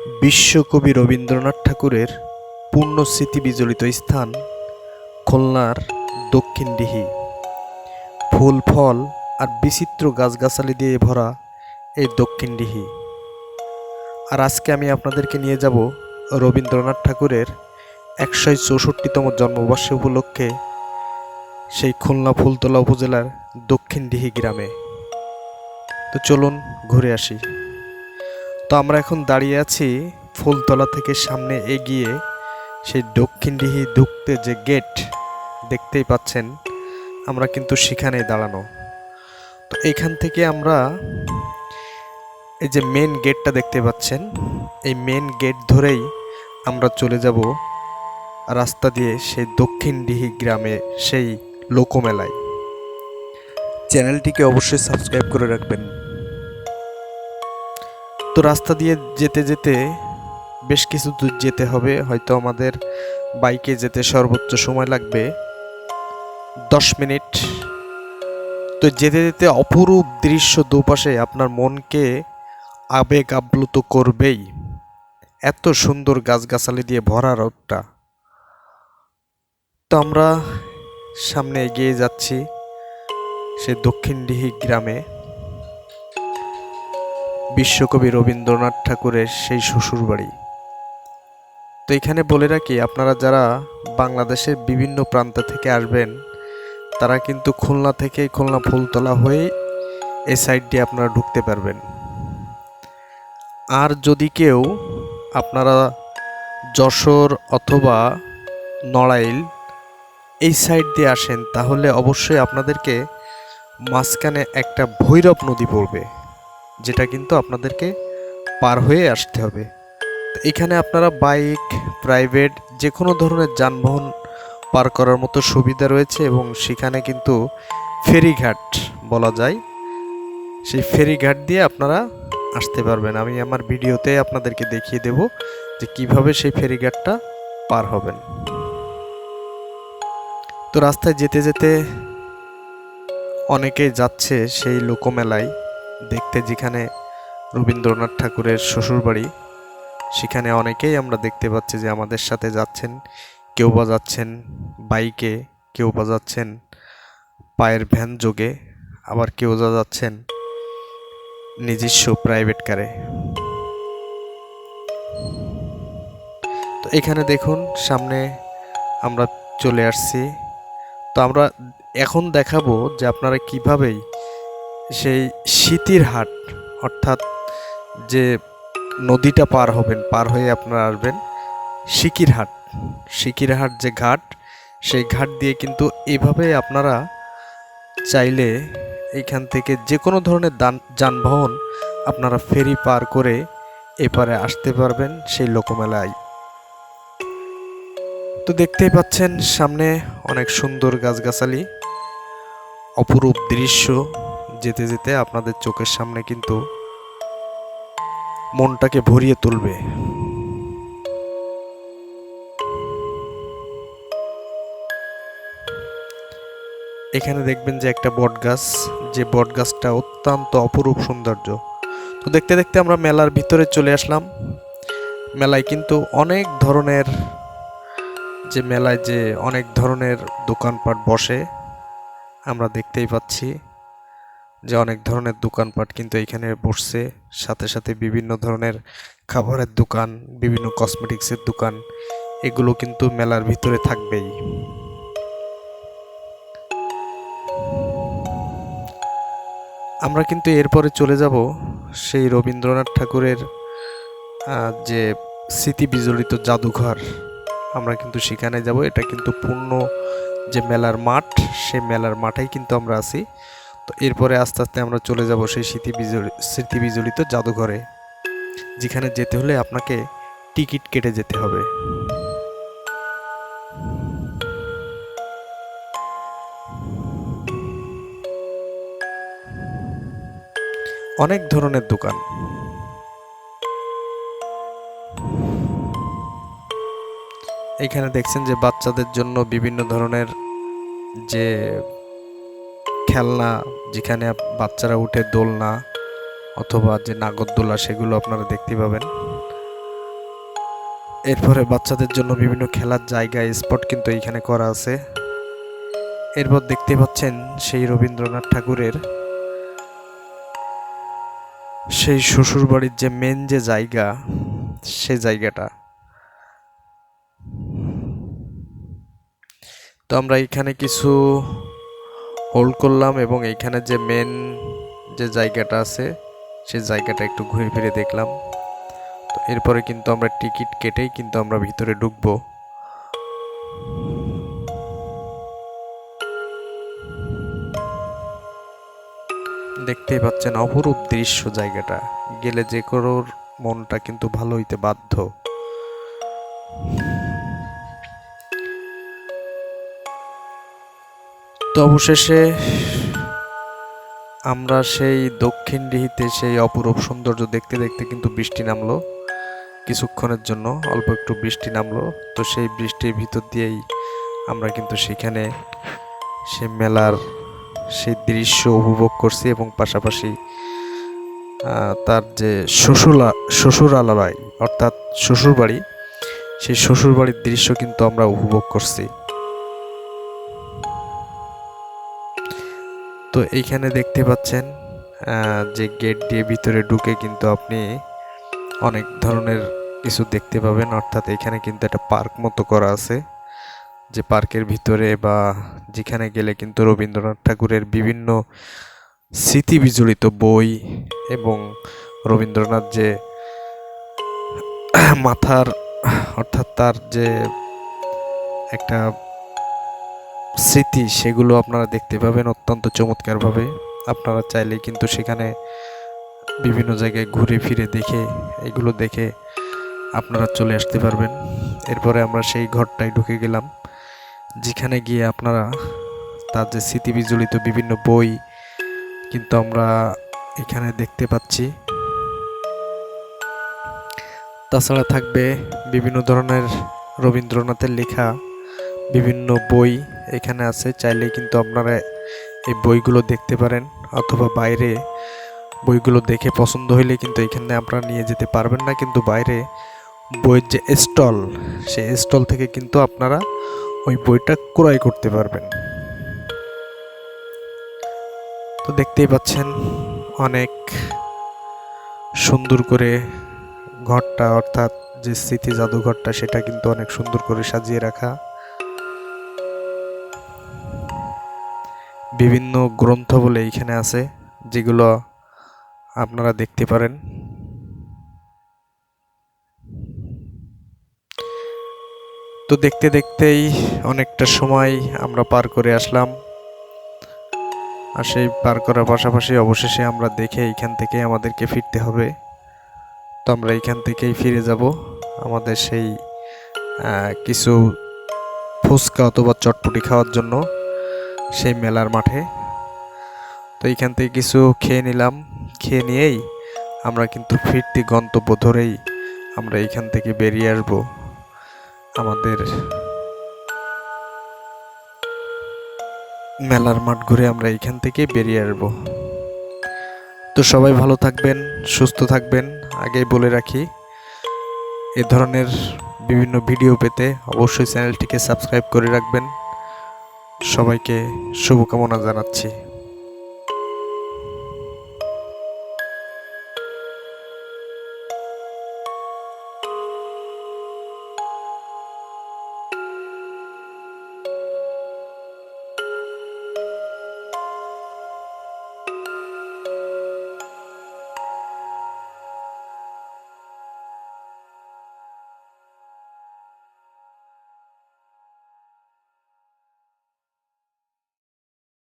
বিশ্বকবি রবীন্দ্রনাথ ঠাকুরের পুণ্যস্মৃতি বিজড়িত স্থান খুলনার দক্ষিণডিহি। ফুল ফল আর বিচিত্র গাছগাছালি দিয়ে ভরা এই দক্ষিণডিহি। আর আজকে আমি আপনাদেরকে নিয়ে যাব রবীন্দ্রনাথ ঠাকুরের ১৬৪তম জন্মবর্ষ উপলক্ষে সেই খুলনা ফুলতলা উপজেলার দক্ষিণডিহি গ্রামে। তো চলুন ঘুরে আসি। তো আমরা এখন দাঁড়িয়ে আছি ফুলতলা থেকে সামনে এগিয়ে সেই দক্ষিণডিহি ঢুকতে যে গেট দেখতেই পাচ্ছেন, আমরা কিন্তু সেখানেই দাঁড়ানো। তো এখান থেকে আমরা এই যে মেন গেটটা দেখতে পাচ্ছেন, এই মেন গেট ধরেই আমরা চলে যাব রাস্তা দিয়ে সেই দক্ষিণডিহি গ্রামে সেই লোকমেলায়। চ্যানেলটিকে অবশ্যই সাবস্ক্রাইব করে রাখবেন। তো রাস্তা দিয়ে যেতে যেতে বেশ কিছু দূর যেতে হবে, হয়তো আমাদের বাইকে যেতে সর্বোচ্চ সময় লাগবে 10 মিনিট। তো যেতে যেতে অপরূপ দৃশ্য দুপাশে আপনার মনকে আবেগ আপ্লুত করবেই। এত সুন্দর গাছগাছালি দিয়ে ভরা রোডটা। তো আমরা সামনে এগিয়ে যাচ্ছি সে দক্ষিণডিহি গ্রামে, বিশ্বকবি রবীন্দ্রনাথ ঠাকুরের সেই শ্বশুরবাড়ি। তো এখানে বলে রাখি, আপনারা যারা বাংলাদেশের বিভিন্ন প্রান্ত থেকে আসবেন তারা কিন্তু খুলনা থেকে খুলনা ফুলতলা হয়ে এই সাইড দিয়ে আপনারা ঢুকতে পারবেন। আর যদি কেউ আপনারা যশোর অথবা নড়াইল এই সাইড দিয়ে আসেন, তাহলে অবশ্যই আপনাদেরকে মাঝখানে একটা ভৈরব নদী পড়বে, যেটা কিন্তু আপনাদেরকে পার হয়ে আসতে হবে। এখানে আপনারা বাইক, প্রাইভেট যে কোনো ধরনের যানবাহন পার করার মতো সুবিধা রয়েছে, এবং সেখানে কিন্তু ফেরিঘাট বলা যায়, সেই ফেরিঘাট দিয়ে আপনারা আসতে পারবেন। আমি আমার ভিডিওতে আপনাদেরকে দেখিয়ে দেব যে কিভাবে সেই ফেরিঘাটটা পার হবেন। তো রাস্তায় যেতে যেতে অনেকেই যাচ্ছে সেই লোকমেলায় দেখতে, যেখানে রবীন্দ্রনাথ ঠাকুরের শ্বশুরবাড়ি। সেখানে অনেকেই আমরা দেখতে পাচ্ছি যে আমাদের সাথে যাচ্ছেন। কেউ বা যাচ্ছেন বাইকে, কেউ বা যাচ্ছেন পায়ের ভ্যান যোগে, আবার কেউ যাচ্ছেন নিজস্ব প্রাইভেট কারে। তো এখানে দেখুন সামনে আমরা চলে আসছি। তো আমরা এখন দেখাবো যে আপনারা কিভাবেই সেই স্মৃতির হাট, অর্থাৎ যে নদীটা পার হবেন, পার হয়ে আপনারা আসবেন সিকিরহাট। সিকিরহাট যে ঘাট, সেই ঘাট দিয়ে কিন্তু এভাবে আপনারা চাইলে এইখান থেকে যে কোনো ধরনের যানবাহন আপনারা ফেরি পার করে এপারে আসতে পারবেন সেই লোকমেলায়। তো দেখতেই পাচ্ছেন সামনে অনেক সুন্দর গাছগাছালি, অপরূপ দৃশ্য। যেতে যেতে আপনাদের চোখের সামনে কিন্তু মনটাকে ভরিয়ে তুলবে। এখানে দেখবেন যে একটা বট গাছ, যে বট গাছটা অত্যন্ত অপরূপ সৌন্দর্য। তো দেখতে দেখতে আমরা মেলার ভিতরে চলে আসলাম। মেলায় কিন্তু অনেক ধরনের অনেক ধরনের দোকানপাট বসে। আমরা দেখতেই পাচ্ছি যে অনেক ধরনের দোকানপাট কিন্তু এখানে বসছে। সাথে সাথে বিভিন্ন ধরনের খাবারের দোকান, বিভিন্ন কসমেটিক্সের দোকান, এগুলো কিন্তু মেলার ভিতরে থাকবেই। আমরা কিন্তু এরপরে চলে যাব সেই রবীন্দ্রনাথ ঠাকুরের যে স্মৃতি বিজড়িত জাদুঘর। আমরা কিন্তু সেখানে যাব। এটা কিন্তু পূর্ণ যে মেলার মাঠ, সেই মেলার মাঠেই কিন্তু আমরা আছি। তো এরপরে আস্তে আস্তে আমরা চলে যাব সেই স্মৃতি বিজড়িত জাদুঘরে, যেখানে যেতে হলে আপনাকে টিকিট কেটে যেতে হবে। অনেক ধরনের দোকান। এখানে দেখছেন যে বাচ্চাদের জন্য বিভিন্ন ধরনের যে খেলনা, যেখানে বাচ্চারা উঠে দোলনা অথবা যে নাগরদোলা, সেগুলো আপনারা দেখতে পাবেন। এরপরে বাচ্চাদের জন্য বিভিন্ন খেলার জায়গা স্পট কিন্তু এইখানে করা আছে। এরপর দেখতে পাচ্ছেন সেই রবীন্দ্রনাথ ঠাকুরের সেই শ্বশুরবাড়ির যে মেন যে জায়গা, সে জায়গাটা। তো আমরা এখানে কিছু হোল্ড করলাম এবং এইখানে যে মেন যে জায়গাটা আছে সেই জায়গাটা একটু ঘুরে ফিরে দেখলাম। তো এরপরে কিন্তু আমরা টিকিট কেটেই কিন্তু আমরা ভিতরে ঢুকবো। দেখতেই পাচ্ছেন অপরূপ দৃশ্য, জায়গাটা গেলে যে কারোর মনটা কিন্তু ভালো হইতে বাধ্য। তো অবশেষে আমরা সেই দক্ষিণ দিঘিতে সেই অপরূপ সৌন্দর্য দেখতে দেখতে কিন্তু বৃষ্টি নামলো কিছুক্ষণের জন্য, অল্প একটু বৃষ্টি নামলো। তো সেই বৃষ্টির ভিতর দিয়েই আমরা কিন্তু সেখানে সে মেলার সেই দৃশ্য উপভোগ করছি এবং পাশাপাশি তার যে শ্বশুরালয় অর্থাৎ শ্বশুরবাড়ি, সেই শ্বশুরবাড়ির দৃশ্য কিন্তু আমরা উপভোগ করছি। তো এইখানে দেখতে পাচ্ছেন যে গেট দিয়ে ভিতরে ঢুকে কিন্তু আপনি অনেক ধরনের কিছু দেখতে পাবেন, অর্থাৎ এখানে কিন্তু একটা পার্ক মতো করা আছে, যে পার্কের ভিতরে বা যেখানে গেলে কিন্তু রবীন্দ্রনাথ ঠাকুরের বিভিন্ন স্মৃতি বিজড়িত বই এবং রবীন্দ্রনাথ যে মাথার অর্থাৎ তার যে একটা স্মৃতি, সেগুলো আপনারা দেখতে পাবেন অত্যন্ত চমৎকারভাবে। আপনারা চাইলেই কিন্তু সেখানে বিভিন্ন জায়গায় ঘুরে ফিরে দেখে এগুলো দেখে আপনারা চলে আসতে পারবেন। এরপরে আমরা সেই ঘরটায় ঢুকে গেলাম, যেখানে গিয়ে আপনারা তার যে স্মৃতি বিজড়িত বিভিন্ন বই কিন্তু আমরা এখানে দেখতে পাচ্ছি। তাছাড়া থাকবে বিভিন্ন ধরনের রবীন্দ্রনাথের লেখা বিভিন্ন বই এখানে আছে, চাইলেই কিন্তু আপনারা এই বইগুলো দেখতে পারেন, অথবা বাইরে বইগুলো দেখে পছন্দ হইলে কিন্তু এখানে আপনারা নিয়ে যেতে পারবেন না, কিন্তু বাইরে বইয়ের যে স্টল, সেই স্টল থেকে কিন্তু আপনারা ওই বইটা ক্রয় করতে পারবেন। তো দেখতেই পাচ্ছেন অনেক সুন্দর করে ঘরটা, অর্থাৎ যে স্মৃতি জাদুঘরটা, সেটা কিন্তু অনেক সুন্দর করে সাজিয়ে রাখা। বিভিন্ন গ্রন্থ বলে এইখানে আছে, যেগুলো আপনারা দেখতে পারেন। তো দেখতে দেখতেই অনেকটা সময় আমরা পার করে আসলাম, আর সেই পার করার পাশাপাশি অবশেষে আমরা দেখে এইখান থেকে আমাদেরকে ফিরতে হবে। তো আমরা এইখান থেকেই ফিরে যাব আমাদের সেই কিছু ফুচকা অথবা চটপটি খাওয়ার জন্য সেই মেলার মাঠে। তো এইখান থেকে কিছু খেয়ে নিলাম, খেয়ে নিয়েই আমরা কিন্তু ফিরতি গন্তব্য ধরেই আমরা এইখান থেকে বেরিয়ে আসব আমাদের মেলার মাঠ ঘুরে আমরা এইখান থেকে বেরিয়ে আসব। তো সবাই ভালো থাকবেন, সুস্থ থাকবেন। আগেই বলে রাখি, এ ধরনের বিভিন্ন ভিডিও পেতে অবশ্যই চ্যানেলটিকে সাবস্ক্রাইব করে রাখবেন। সবাইকে শুভকামনা জানাচ্ছি।